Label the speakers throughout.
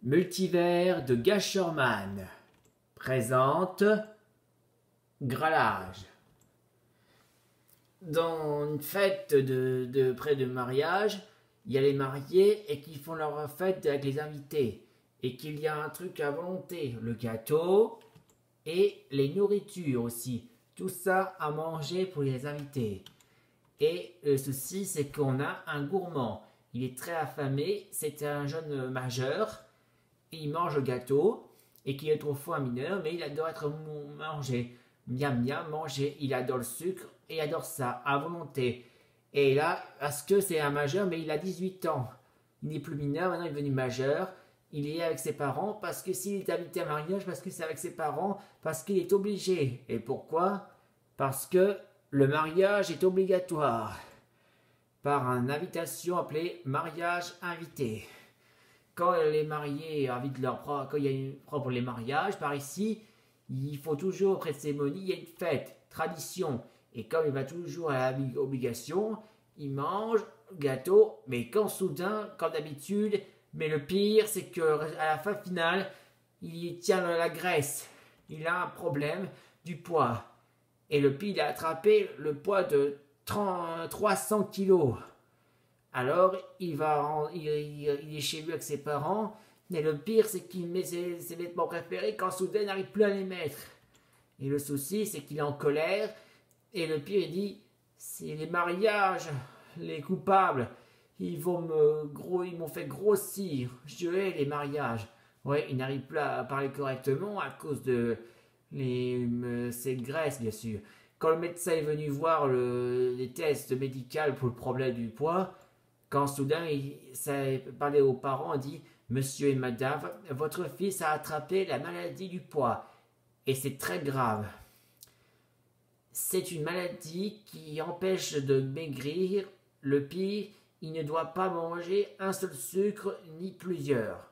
Speaker 1: Multivers de Gasherman présente Gralage. Dans une fête de près de mariage, il y a les mariés et qui font leur fête avec les invités. Et qu'il y a un truc à volonté, le gâteau et les nourritures aussi. Tout ça à manger pour les invités. Et le souci, c'est qu'on a un gourmand. Il est très affamé, c'est un jeune majeur. Il mange le gâteau et qui est autrefois un mineur, mais il adore être mangé. Miam miam, manger. Il adore le sucre et il adore ça à volonté. Et là, parce que c'est un majeur, mais il a 18 ans. Il n'est plus mineur, maintenant il est devenu majeur. Il est avec ses parents parce que s'il est invité à un mariage, parce que c'est avec ses parents, parce qu'il est obligé. Et pourquoi? Parce que le mariage est obligatoire par une invitation appelée mariage invité. Quand les mariés invitent quand il y a une pour les mariages, par ici, il faut toujours, après cérémonie, il y a une fête, tradition. Et comme il va toujours à l'obligation, il mange le gâteau, mais quand soudain, comme d'habitude, mais le pire, c'est qu'à la fin finale, il tient la graisse. Il a un problème du poids. Et le pire, il a attrapé le poids de 300 kilos. Alors, il est chez lui avec ses parents, mais le pire, c'est qu'il met ses vêtements préférés quand soudain, il n'arrive plus à les mettre. Et le souci, c'est qu'il est en colère, et le pire, il dit, c'est les mariages, les coupables, ils m'ont fait grossir, je hais les mariages. Ouais, il n'arrive plus à parler correctement à cause de ces graisses, bien sûr. Quand le médecin est venu voir les tests médicaux pour le problème du poids, quand soudain il parlait aux parents, il dit « Monsieur et madame, votre fils a attrapé la maladie du poids et c'est très grave. C'est une maladie qui empêche de maigrir. Le pire, il ne doit pas manger un seul sucre ni plusieurs.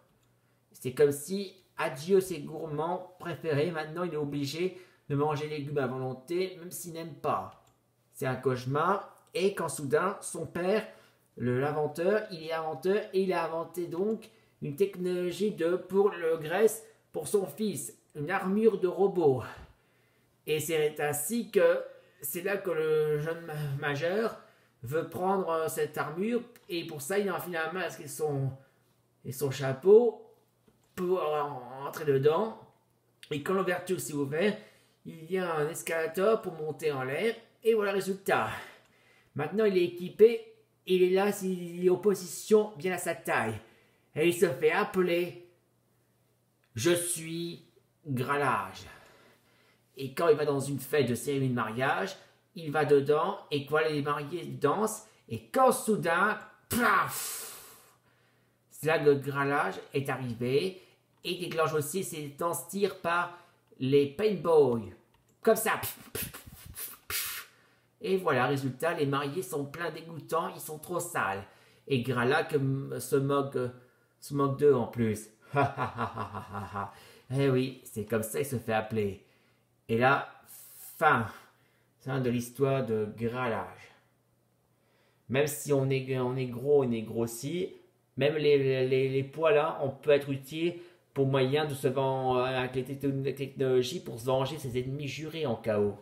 Speaker 1: C'est comme si, adieu ses gourmands préférés, maintenant il est obligé de manger des légumes à volonté, même s'il n'aime pas. C'est un cauchemar. Et quand soudain, son père, l'inventeur, il est inventeur et il a inventé donc une technologie pour le graisse pour son fils, une armure de robot. Et c'est ainsi que c'est là que le jeune majeur veut prendre cette armure et pour ça il enfile un masque et son chapeau pour entrer dedans. Et quand l'ouverture s'est ouverte, il y a un escalator pour monter en l'air et voilà le résultat. Maintenant il est équipé. Il est là s'il est en position bien à sa taille. Et il se fait appeler « Je suis Gralage ». Et quand il va dans une fête de cérémonie de mariage, il va dedans et voilà les mariés dansent. Et quand soudain, paf, c'est là que le Gralage est arrivé et déclenche aussi ses danses tir par les paintboys. Comme ça. Et voilà, résultat, les mariés sont pleins dégoûtants, ils sont trop sales. Et Gralage se moque d'eux en plus. Eh oui, c'est comme ça qu'il se fait appeler. Et là, fin de l'histoire de Gralage. Même si on est gros, on est grossi, même les poids là, on peut être utile pour moyen de se venger avec les technologies pour se venger ses ennemis jurés en chaos.